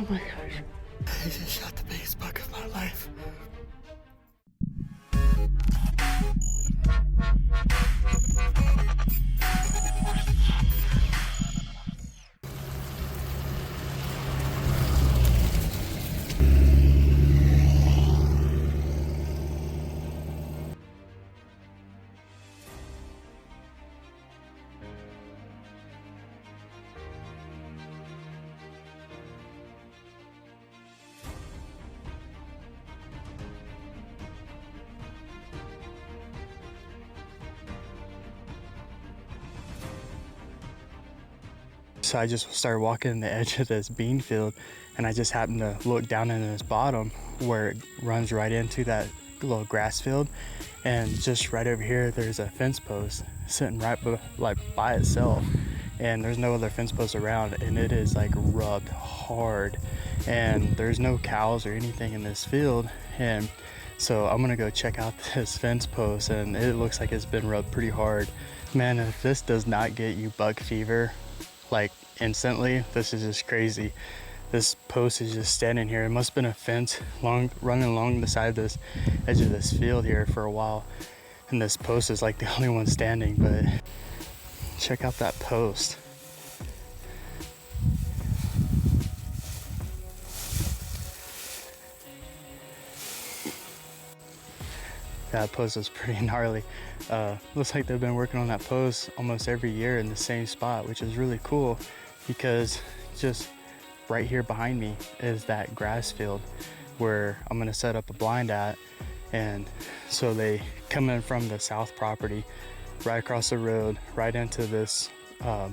Oh my gosh. I just shot the biggest buck of my life. So I just started walking the edge of this bean field, and I just happened to look down in this bottom where it runs right into that little grass field, and just right over here there's a fence post sitting right by itself, and there's no other fence posts around, and it is like rubbed hard, and there's no cows or anything in this field. And so I'm gonna go check out this fence post, and it looks like it's been rubbed pretty hard. Man, if this does not get you buck fever like instantly, this is just crazy. This post is just standing here. It must have been a fence running along the side of this edge of this field here for a while, and this post is like the only one standing. But check out that post. That post is pretty gnarly. Looks like they've been working on that post almost every year in the same spot, which is really cool, because just right here behind me is that grass field where I'm gonna set up a blind at. And so they come in from the south property, right across the road, right into this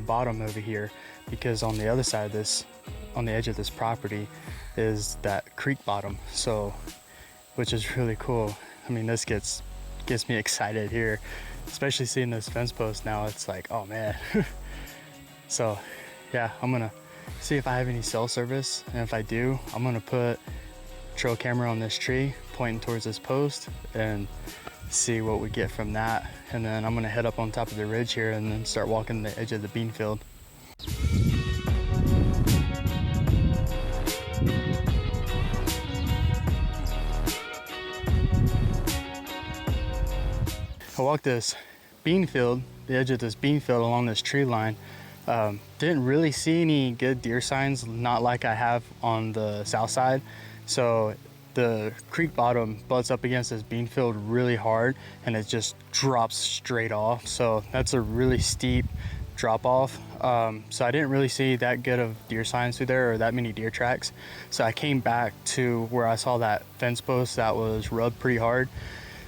bottom over here, because on the other side of this, on the edge of this property, is that creek bottom. So, which is really cool. I mean, this gets me excited here, especially seeing this fence post now. It's like, oh man. So yeah, I'm gonna see if I have any cell service, and if I do, I'm gonna put trail camera on this tree pointing towards this post and see what we get from that. And then I'm gonna head up on top of the ridge here and then start walking the edge of the bean field. I walked this bean field, the edge of this bean field along this tree line. Didn't really see any good deer signs, not like I have on the south side. So the creek bottom butts up against this bean field really hard, and it just drops straight off. So that's a really steep drop off. So I didn't really see that good of deer signs through there, or that many deer tracks. So I came back to where I saw that fence post that was rubbed pretty hard.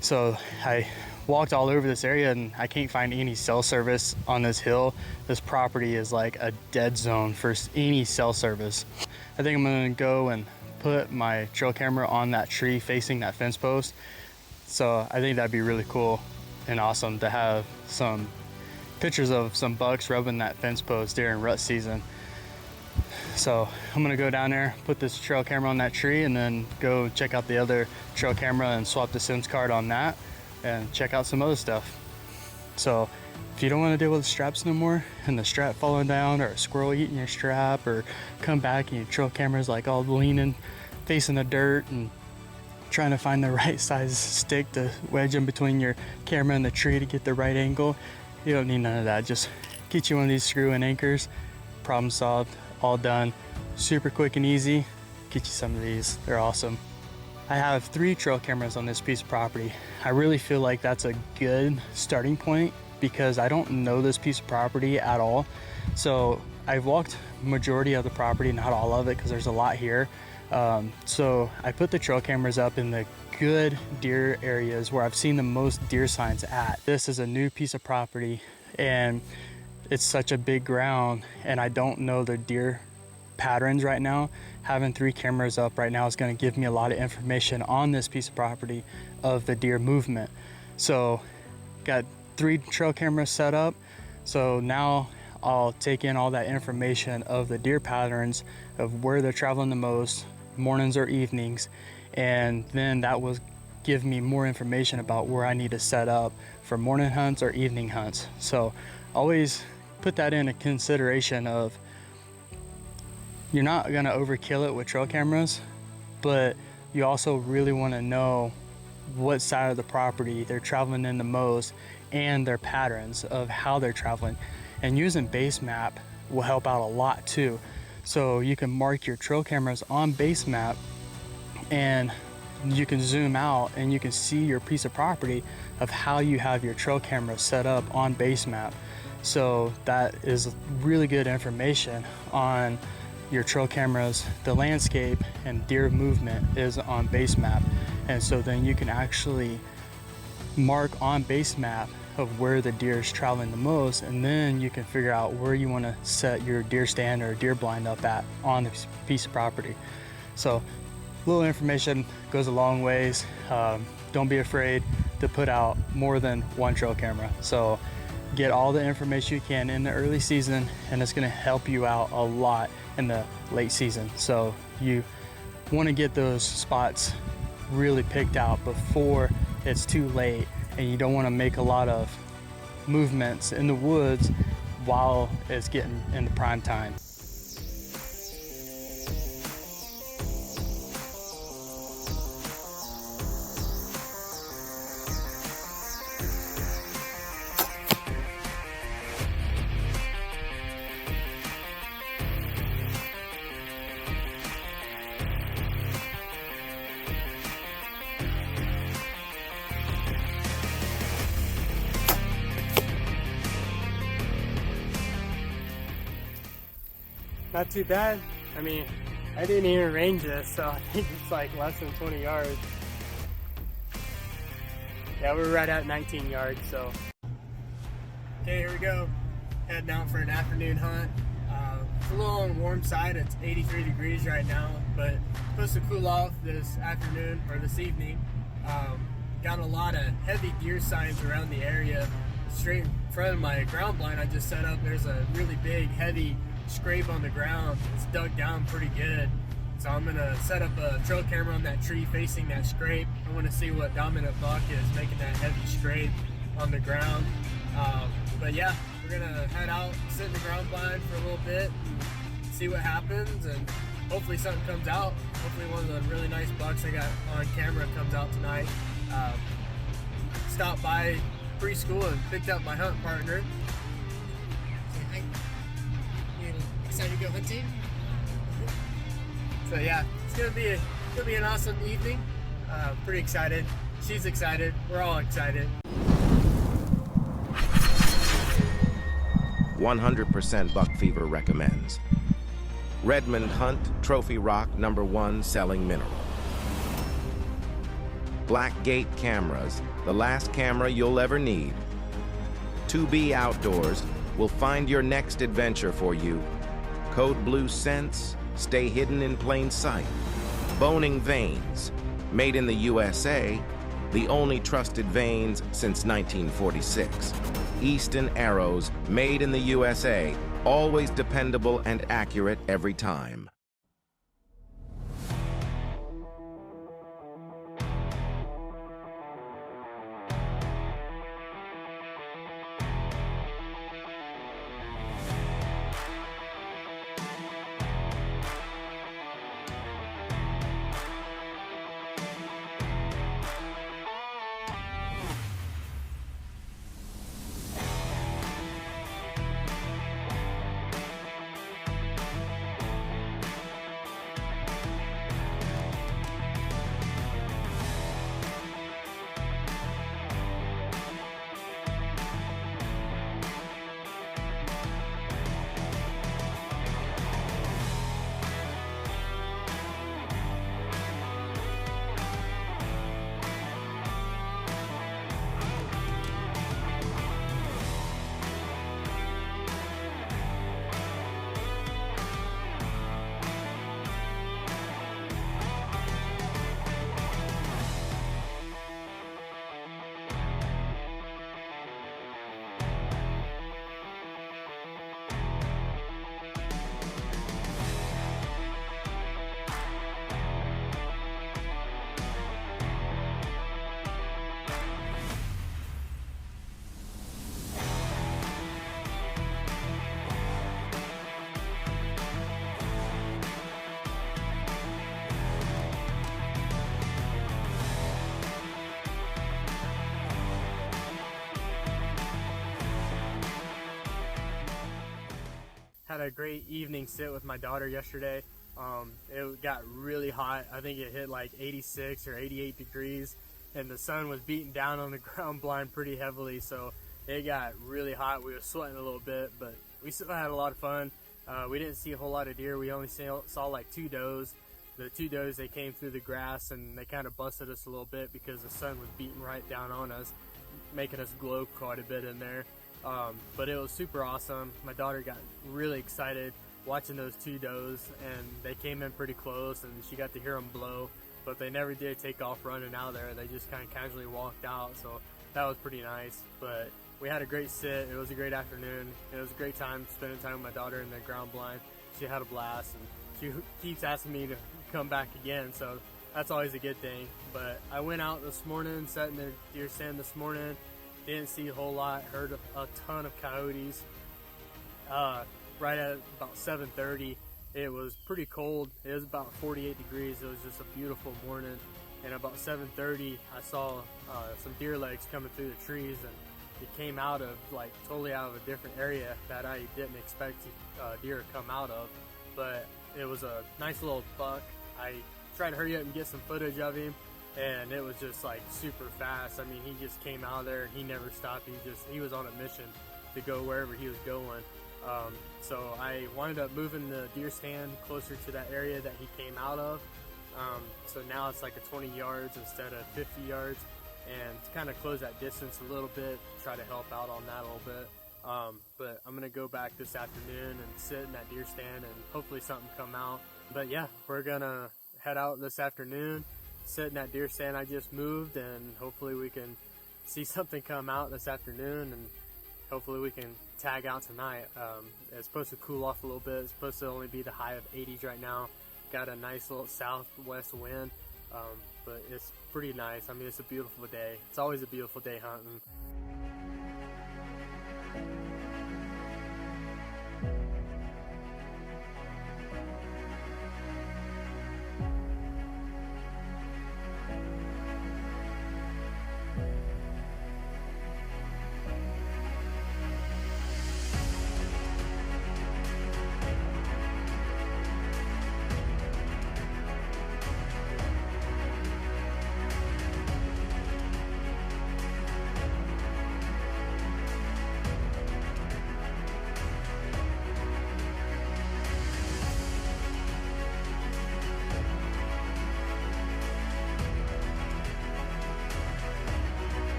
So I walked all over this area, and I can't find any cell service on this hill. This property is like a dead zone for any cell service. I think I'm gonna go and put my trail camera on that tree facing that fence post. So I think that'd be really cool and awesome to have some pictures of some bucks rubbing that fence post during rut season. So I'm gonna go down there, put this trail camera on that tree, and then go check out the other trail camera and swap the SIMS card on that and check out some other stuff. So if you don't want to deal with straps no more, and the strap falling down, or a squirrel eating your strap, or come back and your trail camera's like all leaning, facing the dirt, and trying to find the right size stick to wedge in between your camera and the tree to get the right angle, you don't need none of that. Just get you one of these screw-in anchors, problem solved, all done, super quick and easy. Get you some of these, they're awesome. I have 3 trail cameras on this piece of property. I really feel like that's a good starting point, because I don't know this piece of property at all. So I've walked majority of the property, not all of it, because there's a lot here. So I put the trail cameras up in the good deer areas where I've seen the most deer signs at. This is a new piece of property, and it's such a big ground, and I don't know the deer patterns right now. Having 3 cameras up right now is going to give me a lot of information on this piece of property of the deer movement. So got 3 trail cameras set up, so now I'll take in all that information of the deer patterns, of where they're traveling the most, mornings or evenings, and then that will give me more information about where I need to set up for morning hunts or evening hunts. So always put that into consideration of you're not gonna overkill it with trail cameras, but you also really wanna know what side of the property they're traveling in the most and their patterns of how they're traveling. And using base map will help out a lot too. So you can mark your trail cameras on base map, and you can zoom out and you can see your piece of property of how you have your trail camera set up on base map. So that is really good information on your trail cameras. The landscape and deer movement is on base map, and so then you can actually mark on base map of where the deer is traveling the most, and then you can figure out where you want to set your deer stand or deer blind up at on this piece of property. So little information goes a long ways. Don't be afraid to put out more than one trail camera. So get all the information you can in the early season, and it's going to help you out a lot in the late season. So you want to get those spots really picked out before it's too late, and you don't want to make a lot of movements in the woods while it's getting in the prime time. Not too bad. I mean, I didn't even range this, so I think it's like less than 20 yards. Yeah, we're right at 19 yards, so. Okay, here we go. Heading out for an afternoon hunt. It's a little on the warm side. It's 83 degrees right now, but it's supposed to cool off this afternoon or this evening. Got a lot of heavy deer signs around the area. Straight in front of my ground blind I just set up, there's a really big, heavy scrape on the ground. It's dug down pretty good, so I'm gonna set up a trail camera on that tree facing that scrape. I want to see what dominant buck is making that heavy scrape on the ground. But yeah, we're gonna head out, sit in the ground blind for a little bit and see what happens, and hopefully something comes out. Hopefully one of the really nice bucks I got on camera comes out tonight. Stopped by preschool and picked up my hunt partner. Excited to go hunting? So yeah, it's gonna be an awesome evening. Pretty excited. She's excited. We're all excited. 100% Buck Fever recommends. Redmond Hunt Trophy Rock #1 selling mineral. Blackgate cameras, the last camera you'll ever need. 2B Outdoors will find your next adventure for you. Code Blue scents, stay hidden in plain sight. Boning Vanes, made in the USA, the only trusted vanes since 1946. Easton Arrows, made in the USA, always dependable and accurate every time. had a great evening sit with my daughter yesterday. It got really hot. I think it hit like 86 or 88 degrees, and the sun was beating down on the ground blind pretty heavily, so it got really hot. We were sweating a little bit, but we still had a lot of fun. We didn't see a whole lot of deer. We only saw like 2 does. The 2 does, they came through the grass and they kind of busted us a little bit because the sun was beating right down on us, making us glow quite a bit in there. But it was super awesome. My daughter got really excited watching those 2 does, and they came in pretty close and she got to hear them blow, but they never did take off running out there. They just kind of casually walked out, so that was pretty nice. But we had a great sit. It was a great afternoon. It was a great time spending time with my daughter in the ground blind. She had a blast, and she keeps asking me to come back again, so that's always a good thing. But I went out this morning, sat in the deer stand this morning, didn't see a whole lot, heard a ton of coyotes. Right at about 7:30, it was pretty cold. It was about 48 degrees. It was just a beautiful morning, and about 7:30 I saw some deer legs coming through the trees, and it came out of like totally out of a different area that I didn't expect deer to come out of. But it was a nice little buck. I tried to hurry up and get some footage of him, and it was just like super fast. I mean, he just came out of there and he never stopped. He was on a mission to go wherever he was going. So I wound up moving the deer stand closer to that area that he came out of. So now it's like a 20 yards instead of 50 yards, and to kind of close that distance a little bit, try to help out on that a little bit. But I'm gonna go back this afternoon and sit in that deer stand and hopefully something come out. But yeah, we're gonna head out this afternoon, sit in that deer stand I just moved, and hopefully we can see something come out this afternoon, and hopefully we can tag out tonight. It's supposed to cool off a little bit. It's supposed to only be the high of 80s right now. Got a nice little southwest wind, but it's pretty nice. I mean, it's a beautiful day. It's always a beautiful day hunting.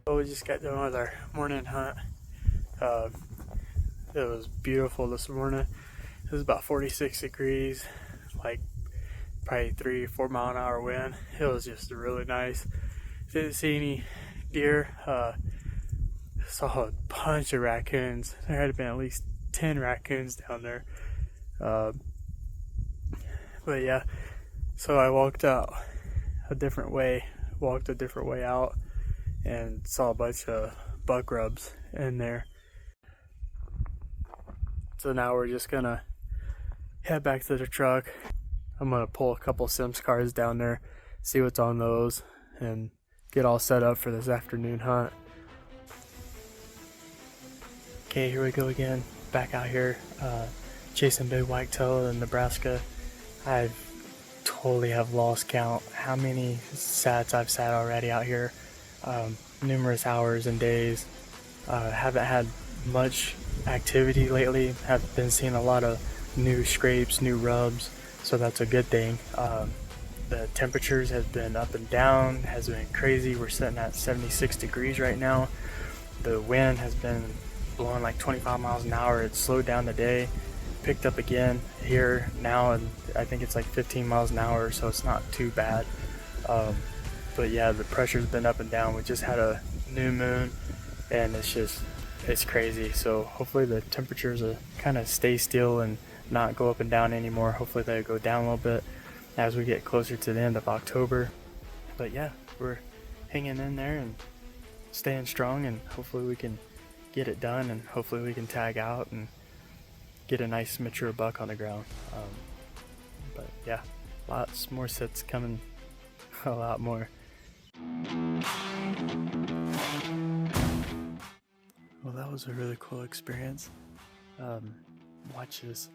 Well, we just got done with our morning hunt. It was beautiful this morning. It was about 46 degrees, like probably 3-4 mile an hour wind. It was just really nice. Didn't see any deer. Saw a bunch of raccoons. There had been at least 10 raccoons down there. But yeah, so I walked out a different way out, and saw a bunch of buck rubs in there. So now we're just gonna head back to the truck. I'm gonna pull a couple Sims cars down there, see what's on those, and get all set up for this afternoon hunt. Okay, here we go again, back out here, chasing big whitetail in Nebraska. I totally have lost count how many sats I've sat already out here. Numerous hours and days. Haven't had much activity lately. Have been seeing a lot of new scrapes, new rubs, so that's a good thing. The temperatures have been up and down, has been crazy. We're sitting at 76 degrees right now. The wind has been blowing like 25 miles an hour. It slowed down today, picked up again here now, and I think it's like 15 miles an hour, so it's not too bad. But yeah, the pressure's been up and down. We just had a new moon, and it's crazy. So hopefully the temperatures will kind of stay still and not go up and down anymore. Hopefully they'll go down a little bit as we get closer to the end of October. But yeah, we're hanging in there and staying strong, and hopefully we can get it done, and hopefully we can tag out and get a nice mature buck on the ground. But yeah, lots more sits coming, a lot more. Well, that was a really cool experience. Watch this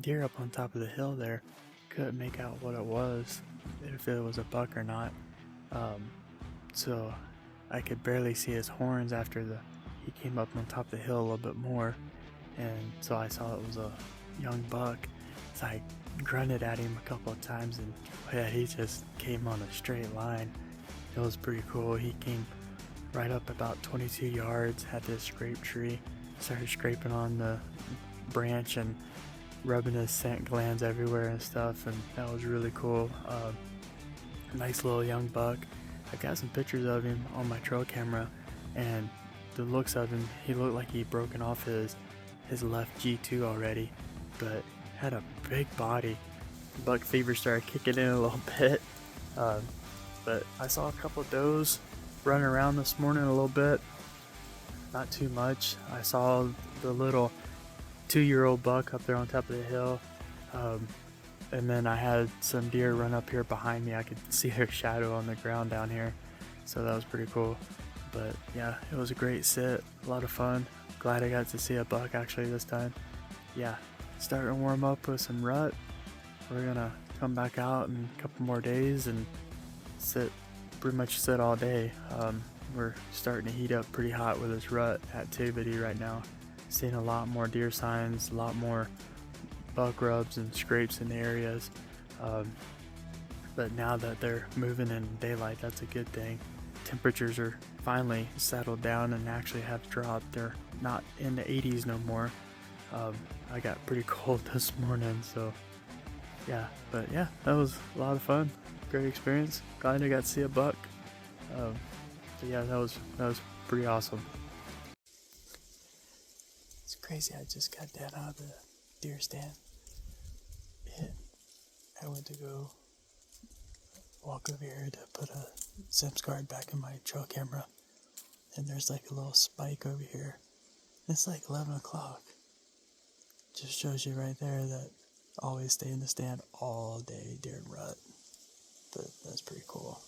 deer up on top of the hill there. Couldn't make out what it was, if it was a buck or not. So I could barely see his horns after he came up on top of the hill a little bit more, and so I saw it was a young buck. So I grunted at him a couple of times, and yeah, he just came on a straight line. It was pretty cool. He came right up about 22 yards, had this scrape tree, started scraping on the branch and rubbing his scent glands everywhere and stuff, and that was really cool. Nice little young buck. I got some pictures of him on my trail camera, and the looks of him, he looked like he'd broken off his left G2 already, but had a big body. Buck fever started kicking in a little bit, but I saw a couple of does running around this morning a little bit, not too much. I saw the little 2-year-old buck up there on top of the hill, and then I had some deer run up here behind me. I could see their shadow on the ground down here, so that was pretty cool. But yeah, it was a great sit, a lot of fun. Glad I got to see a buck actually this time. Yeah, starting to warm up with some rut. We're gonna come back out in a couple more days and pretty much sit all day. We're starting to heat up pretty hot with this rut activity right now. Seeing a lot more deer signs, a lot more buck rubs and scrapes in the areas. But now that they're moving in daylight, that's a good thing. Temperatures are finally settled down and actually have dropped. They're not in the 80s no more. I got pretty cold this morning, so yeah. But yeah, that was a lot of fun. Great experience. Glad I got to see a buck. So yeah, that was pretty awesome. It's crazy. I just got down out of the deer stand, and I went to go walk over here to put a Sims guard back in my trail camera, and there's like a little spike over here. It's like 11 o'clock. Just shows you right there that always stay in the stand all day during rut. But that's pretty cool.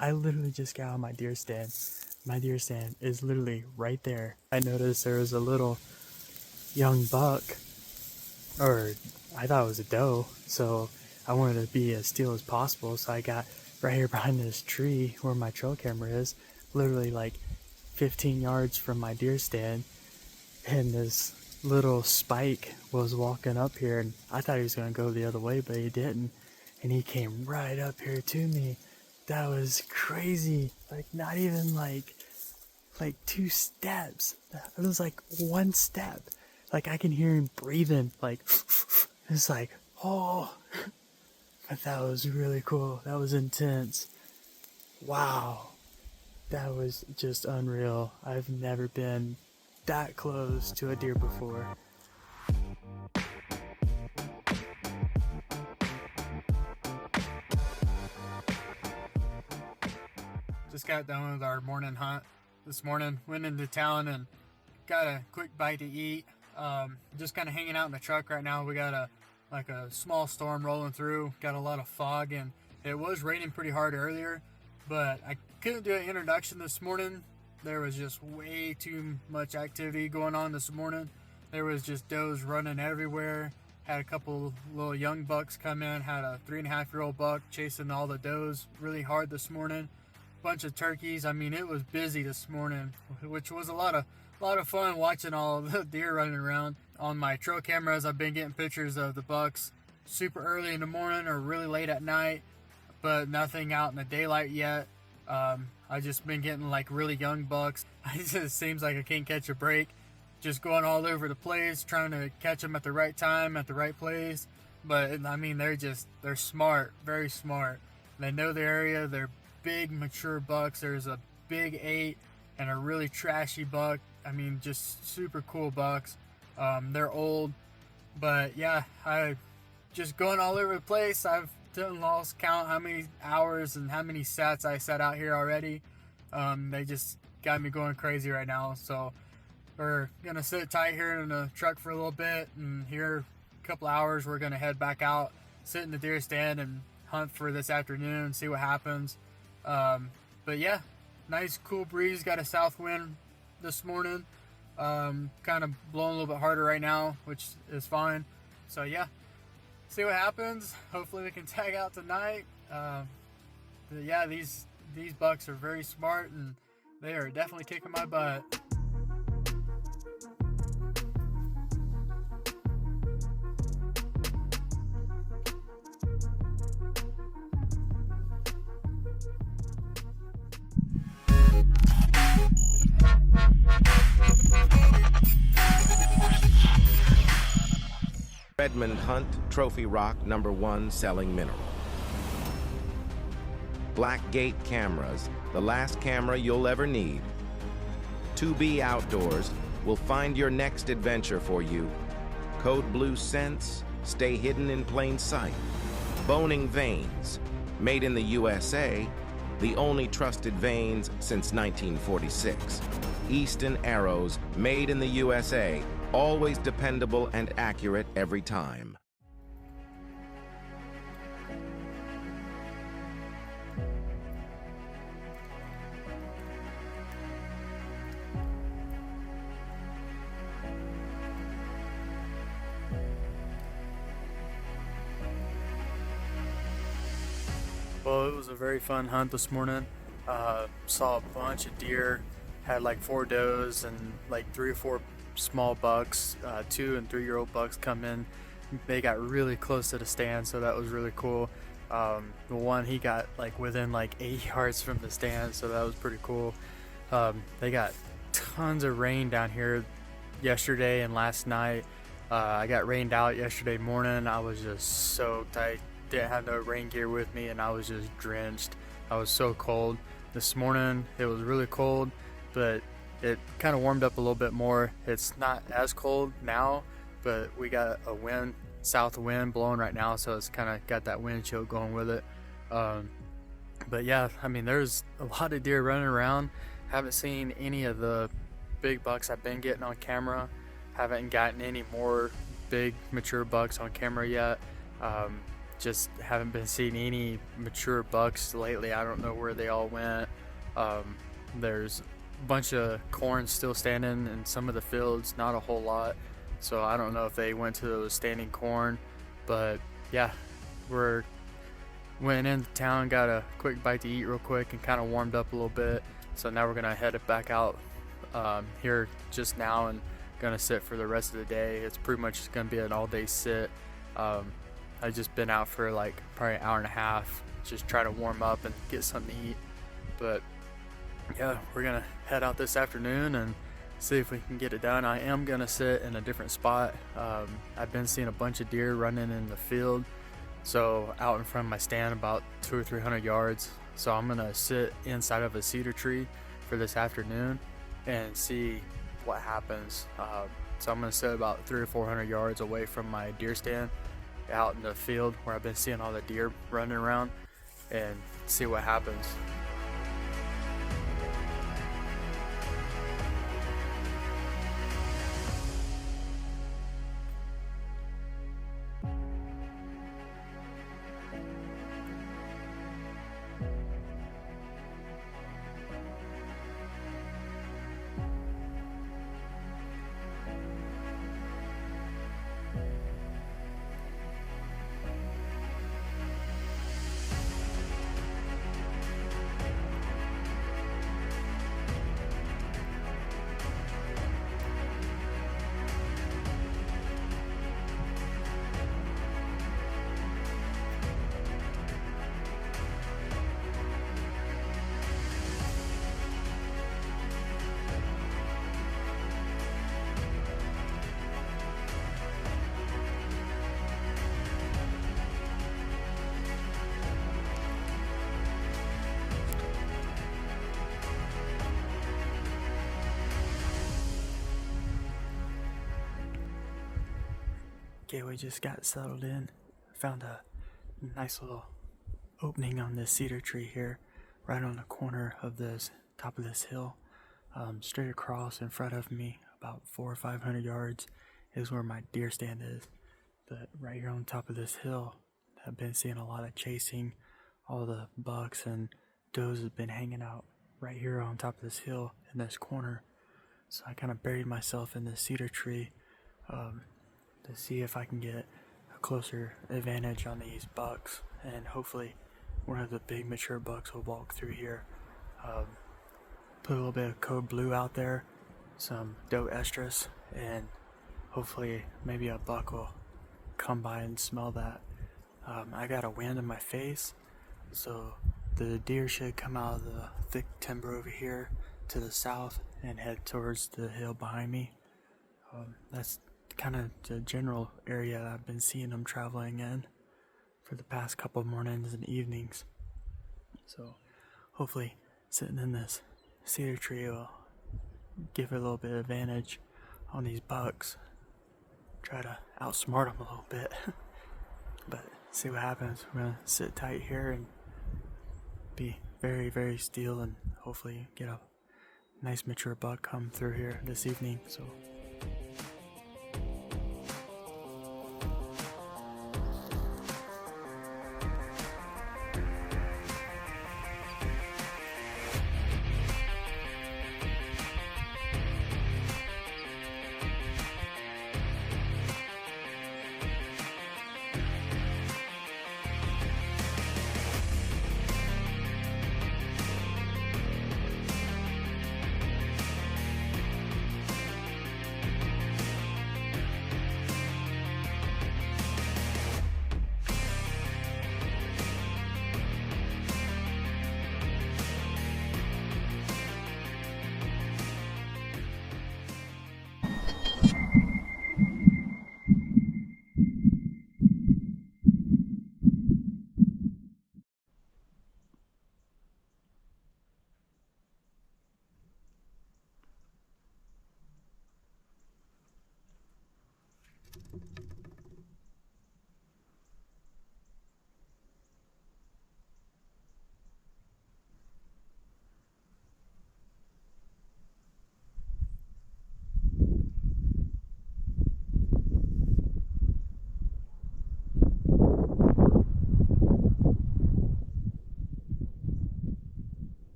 I literally just got out of my deer stand. My deer stand is literally right there. I noticed there was a little young buck, or I thought it was a doe, so I wanted to be as still as possible. So I got right here behind this tree where my trail camera is, literally like 15 yards from my deer stand, and this little spike was walking up here, and I thought he was going to go the other way, but he didn't, and he came right up here to me. That was crazy. Like not even like 2 steps. It was like 1 step. Like I can hear him breathing. Like it's like, oh That was really cool. That was intense. Wow. That was just unreal. I've never been that close to a deer before. Just got done with our morning hunt this morning. Went into town and got a quick bite to eat. Just kind of hanging out in the truck right now. We got a small storm rolling through. Got a lot of fog, and it was raining pretty hard earlier, but I couldn't do an introduction this morning. There was just way too much activity going on this morning. There was just does running everywhere. Had a couple little young bucks come in. Had a 3.5-year-old buck chasing all the does really hard this morning. Bunch of turkeys. I mean, it was busy this morning, which was a lot of fun watching all the deer running around. On my trail cameras, I've been getting pictures of the bucks super early in the morning or really late at night, but nothing out in the daylight yet. I just been getting like really young bucks. It just seems like I can't catch a break. Just going all over the place, trying to catch them at the right time, at the right place. But I mean, they're smart, very smart. They know the area. They're big, mature bucks. There's a big 8 and a really trashy buck. I mean, just super cool bucks. They're old, but yeah, I just going all over the place. I've didn't lost count how many hours and how many sats I sat out here already. They just got me going crazy right now. So we're gonna sit tight here in the truck for a little bit, and here a couple hours we're gonna head back out, sit in the deer stand and hunt for this afternoon, see what happens. But yeah, nice cool breeze. Got a south wind this morning, kind of blowing a little bit harder right now, which is fine. So yeah, see what happens. Hopefully we can tag out tonight. Yeah, these bucks are very smart, and they are definitely kicking my butt. Redmond Hunt Trophy Rock #1 selling mineral. Blackgate cameras, the last camera you'll ever need. 2B Outdoors will find your next adventure for you. Code Blue Scents, stay hidden in plain sight. Boning Vanes, made in the USA, the only trusted vanes since 1946. Easton Arrows, made in the USA, always dependable and accurate every time. Well, it was a very fun hunt this morning. Saw a bunch of deer, had like 4 does and like 3 or 4 small bucks, 2 and 3-year-old bucks come in. They got really close to the stand, so that was really cool. The one, he got like within like 8 yards from the stand, so that was pretty cool. They got tons of rain down here yesterday and last night. I got rained out yesterday morning. I was just soaked. I didn't have no rain gear with me, and I was just drenched. I was so cold. This morning it was really cold, but it kind of warmed up a little bit more. It's not as cold now, but we got a wind, south wind blowing right now, so it's kind of got that wind chill going with it. But yeah, I mean, there's a lot of deer running around. Haven't seen any of the big bucks I've been getting on camera. Haven't gotten any more big mature bucks on camera yet. Just haven't been seeing any mature bucks lately. I don't know where they all went. There's a bunch of corn still standing in some of the fields, not a whole lot. So I don't know if they went to those standing corn, but yeah, went into town, got a quick bite to eat real quick, and kind of warmed up a little bit. So now we're gonna head back out here just now and gonna sit for the rest of the day. It's pretty much just gonna be an all-day sit. I've just been out for like probably an hour and a half, just trying to warm up and get something to eat. But yeah, we're gonna head out this afternoon and see if we can get it done. I am gonna sit in a different spot. I've been seeing a bunch of deer running in the field. So out in front of my stand, about 200 or 300 yards. So I'm gonna sit inside of a cedar tree for this afternoon and see what happens. So I'm gonna sit about 300 or 400 yards away from my deer stand, out in the field where I've been seeing all the deer running around, and see what happens. Okay, we just got settled in. Found a nice little opening on this cedar tree here, right on the corner of this top of this hill. Straight across in front of me, about 400 or 500 yards, is where my deer stand is. But right here on top of this hill, I've been seeing a lot of chasing. All the bucks and does have been hanging out right here on top of this hill in this corner. So I kind of buried myself in this cedar tree to see if I can get a closer advantage on these bucks, and hopefully one of the big mature bucks will walk through here. Put a little bit of code blue out there, some doe estrus, and hopefully maybe a buck will come by and smell that. I got a wind in my face, so the deer should come out of the thick timber over here to the south and head towards the hill behind me. That's kind of the general area that I've been seeing them traveling in for the past couple mornings and evenings. So hopefully sitting in this cedar tree will give it a little bit of advantage on these bucks. Try to outsmart them a little bit. But see what happens. We're gonna sit tight here and be very, very still, and hopefully get a nice mature buck come through here this evening. So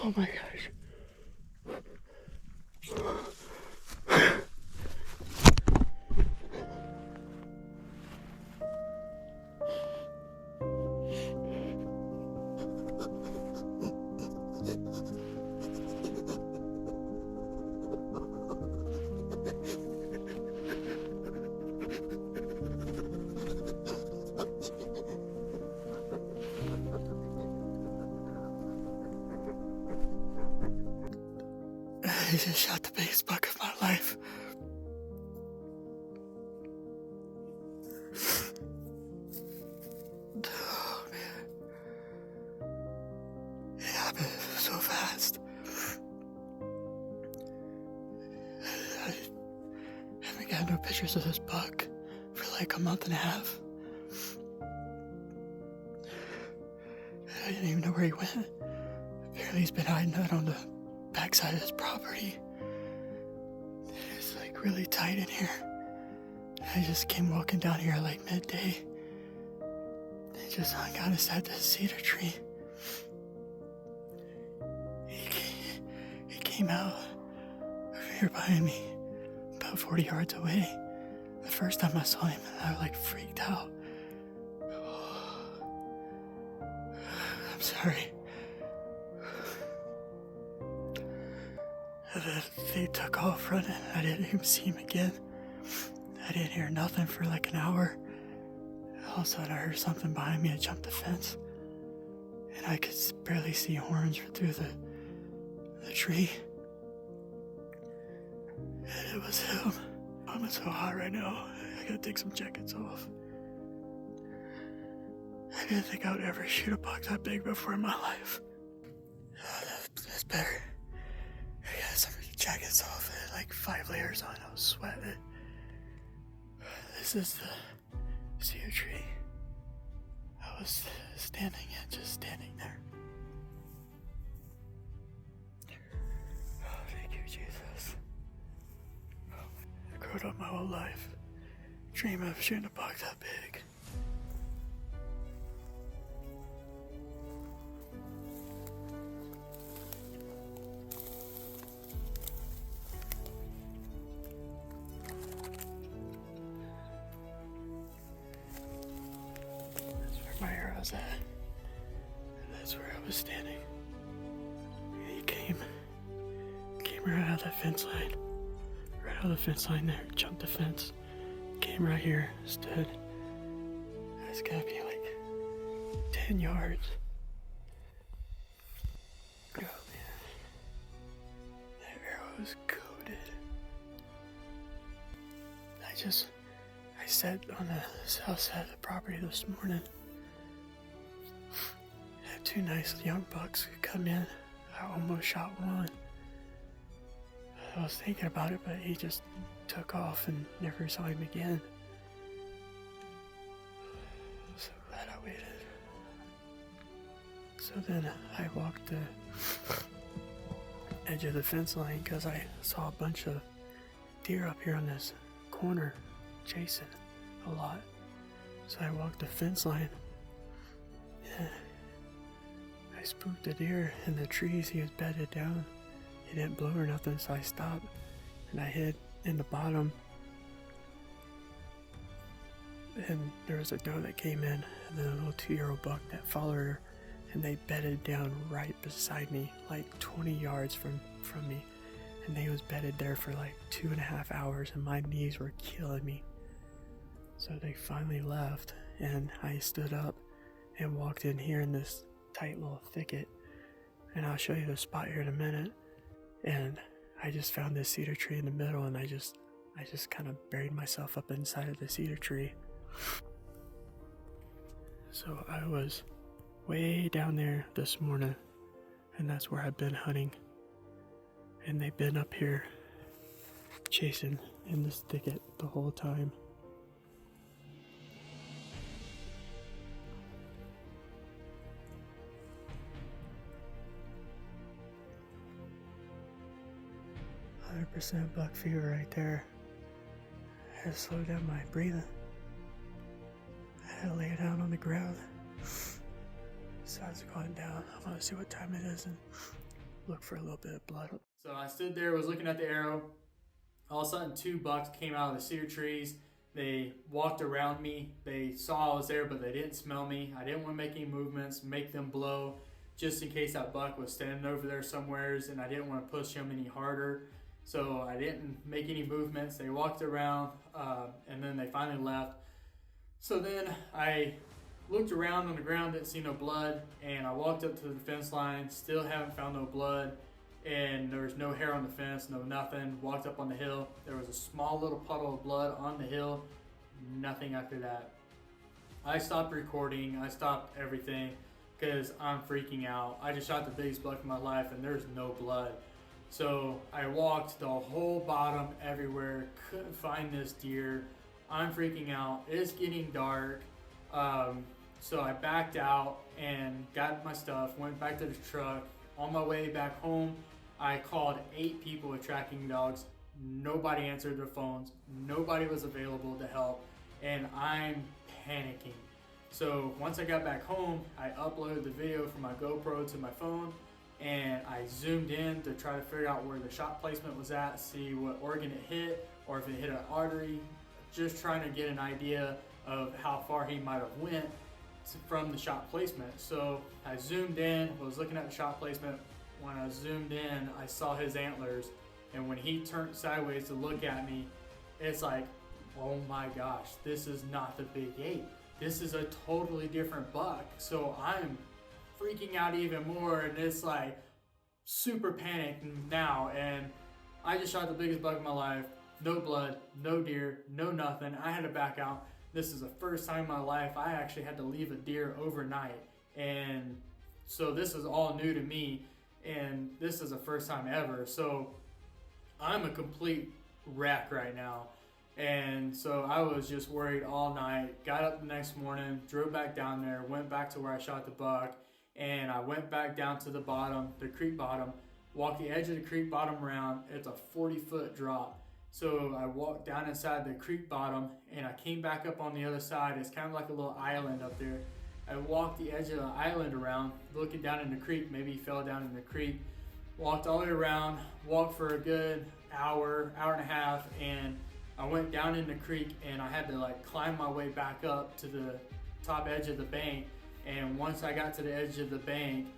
Oh my gosh. I just shot the biggest buck of my life. Oh man. It happened so fast. I haven't got no pictures of this buck for like a month and a half. I didn't even know where he went. Apparently he's been hiding out on the backside of his property. It's like really tight in here. I just came walking down here at like midday. And just hung out inside this cedar tree. He came out over here behind me, about 40 yards away. The first time I saw him, I like freaked out. I'm sorry. They took off running. I didn't even see him again. I didn't hear nothing for like an hour. All of a sudden I heard something behind me. I jumped the fence. And I could barely see horns through the tree. And it was him. I'm so hot right now. I gotta take some jackets off. I didn't think I would ever shoot a buck that big before in my life. That's better. I got some jackets off. I had like 5 layers on. I was sweating. This is the cedar tree. I was standing there. Oh, thank you, Jesus. I grew up my whole life dreaming of shooting a buck that big. My arrow's at. And that's where I was standing. And he came right out of that fence line. Right out of the fence line there. Jumped the fence. Came right here. Stood. It's gotta be like 10 yards. Oh man. That arrow is coated. I sat on the south side of the property this morning. Had 2 nice young bucks come in. I almost shot one. I was thinking about it, but he just took off and never saw him again. So glad I waited. So then I walked the edge of the fence line because I saw a bunch of deer up here on this corner chasing a lot. So I walked the fence line. Yeah. I spooked the deer in the trees. He was bedded down. He didn't blow or nothing, so I stopped and I hid in the bottom. And there was a doe that came in, and then a little 2-year-old buck that followed her, and they bedded down right beside me, like 20 yards from me. And they was bedded there for like 2.5 hours, and my knees were killing me. So they finally left, and I stood up and walked in here in this tight little thicket. And I'll show you the spot here in a minute. And I just found this cedar tree in the middle, and I just kind of buried myself up inside of the cedar tree. So I was way down there this morning, and that's where I've been hunting. And they've been up here chasing in this thicket the whole time. % buck fever right there. I had to slow down my breathing. I had to lay down on the ground. Sun's going down. I'm gonna see what time it is and look for a little bit of blood. So I stood there, was looking at the arrow. All of a sudden, 2 bucks came out of the cedar trees. They walked around me. They saw I was there, but they didn't smell me. I didn't want to make any movements, make them blow, just in case that buck was standing over there somewheres, and I didn't want to push him any harder. So I didn't make any movements. They walked around, and then they finally left. So then I looked around on the ground, didn't see no blood, and I walked up to the fence line, still haven't found no blood, and there was no hair on the fence, no nothing. Walked up on the hill, there was a small little puddle of blood on the hill, nothing after that. I stopped recording, I stopped everything, because I'm freaking out. I just shot the biggest buck of my life, and there's no blood. So I walked the whole bottom everywhere, couldn't find this deer. I'm freaking out, it's getting dark. So I backed out and got my stuff, went back to the truck. On my way back home, I called 8 people with tracking dogs. Nobody answered their phones. Nobody was available to help, and I'm panicking. So once I got back home, I uploaded the video from my GoPro to my phone, and I zoomed in to try to figure out where the shot placement was at, see what organ it hit, or if it hit an artery, just trying to get an idea of how far he might have went from the shot placement. So I zoomed in, was looking at the shot placement. When I zoomed in, I saw his antlers, and when he turned sideways to look at me, it's like, oh my gosh, this is not the big 8. This is a totally different buck. So I'm freaking out even more, and it's like super panicked now, and I just shot the biggest buck of my life. No blood, no deer, no nothing. I had to back out. This is the first time in my life I actually had to leave a deer overnight, and so this is all new to me, and this is the first time ever. So I'm a complete wreck right now, and so I was just worried all night. Got up the next morning, drove back down there, went back to where I shot the buck, and I went back down to the bottom, the creek bottom, walked the edge of the creek bottom around. It's a 40-foot drop. So I walked down inside the creek bottom, and I came back up on the other side. It's kind of like a little island up there. I walked the edge of the island around, looking down in the creek. Maybe he fell down in the creek. Walked all the way around, walked for a good hour and a half, and I went down in the creek, and I had to like climb my way back up to the top edge of the bank. And once I got to the edge of the bank,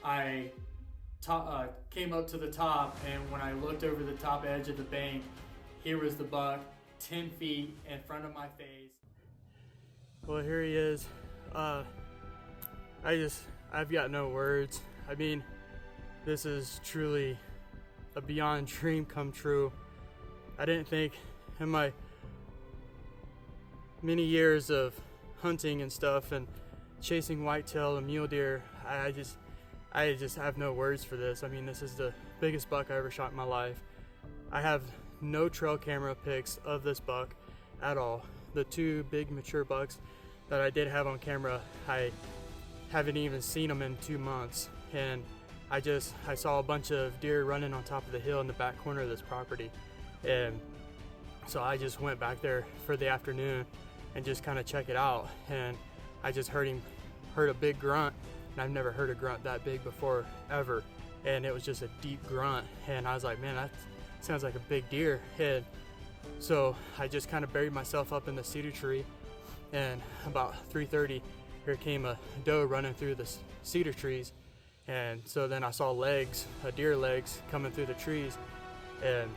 I came up to the top, and when I looked over the top edge of the bank, here was the buck, 10 feet in front of my face. Well, here he is. I've got no words. I mean, this is truly a beyond dream come true. I didn't think in my many years of hunting and stuff and chasing whitetail and mule deer, I just have no words for this. I mean, this is the biggest buck I ever shot in my life. I have no trail camera pics of this buck at all. The 2 big mature bucks that I did have on camera, I haven't even seen them in 2 months. And I saw a bunch of deer running on top of the hill in the back corner of this property. And so I just went back there for the afternoon and just kind of check it out. And I just heard a big grunt, and I've never heard a grunt that big before, ever. And it was just a deep grunt. And I was like, man, that sounds like a big deer. And so I just kind of buried myself up in the cedar tree, and about 3:30 here came a doe running through the cedar trees. And so then I saw deer legs coming through the trees, and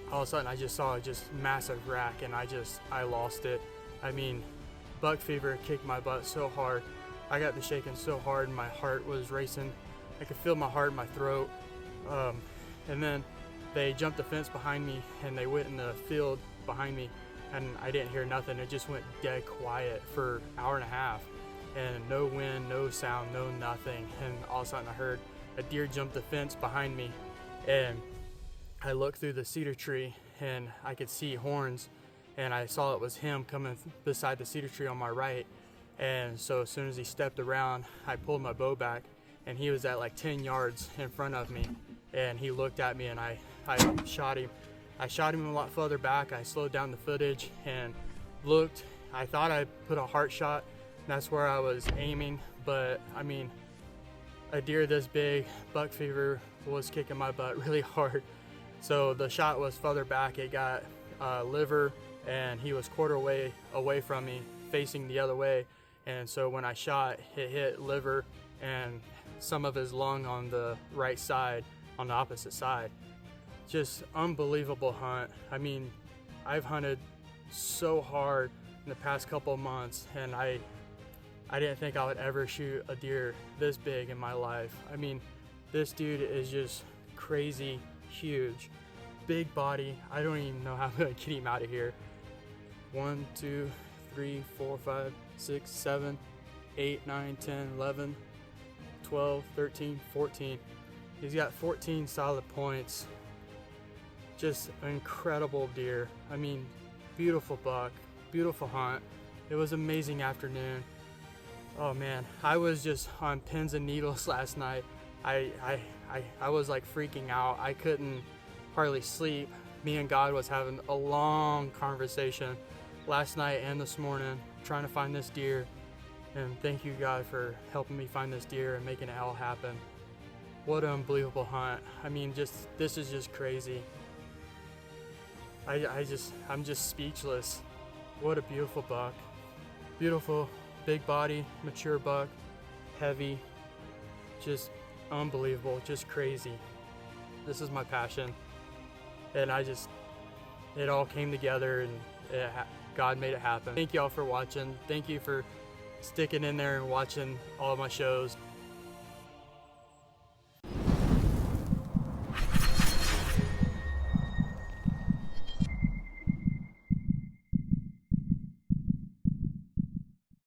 all of a sudden I just saw a massive rack, and I lost it. I mean, buck fever kicked my butt so hard. I got to shaking so hard, and my heart was racing. I could feel my heart in my throat. And then they jumped the fence behind me, and they went in the field behind me, and I didn't hear nothing. It just went dead quiet for an hour and a half, and no wind, no sound, no nothing. And all of a sudden I heard a deer jump the fence behind me, and I looked through the cedar tree, and I could see horns, and I saw it was him coming beside the cedar tree on my right. And so as soon as he stepped around, I pulled my bow back, and he was at like 10 yards in front of me, and he looked at me, and I shot him. I shot him a lot further back. I slowed down the footage and looked. I thought I put a heart shot. That's where I was aiming, but I mean, a deer this big, buck fever was kicking my butt really hard. So the shot was further back. It got liver, and he was quarter way away from me, facing the other way. And so when I shot, it hit liver and some of his lung on the right side, on the opposite side. Just unbelievable hunt. I mean, I've hunted so hard in the past couple of months, and I didn't think I would ever shoot a deer this big in my life. I mean, this dude is just crazy huge. Big body. I don't even know how I'm gonna get him out of here. 1, 2, 3, 4, 5, 6, 7, 8, 9, 10, 11, 12, 13, 14. He's got 14 solid points. Just an incredible deer. I mean, beautiful buck, beautiful hunt. It was an amazing afternoon. Oh man, I was just on pins and needles last night. I was like freaking out. I couldn't hardly sleep. Me and God was having a long conversation last night and this morning trying to find this deer. And thank you, God, for helping me find this deer and making it all happen. What an unbelievable hunt. I mean, this is just crazy. I'm just speechless. What a beautiful buck. Beautiful, big body, mature buck, heavy, just unbelievable, just crazy. This is my passion. And it all came together, and God made it happen. Thank y'all for watching. Thank you for sticking in there and watching all of my shows.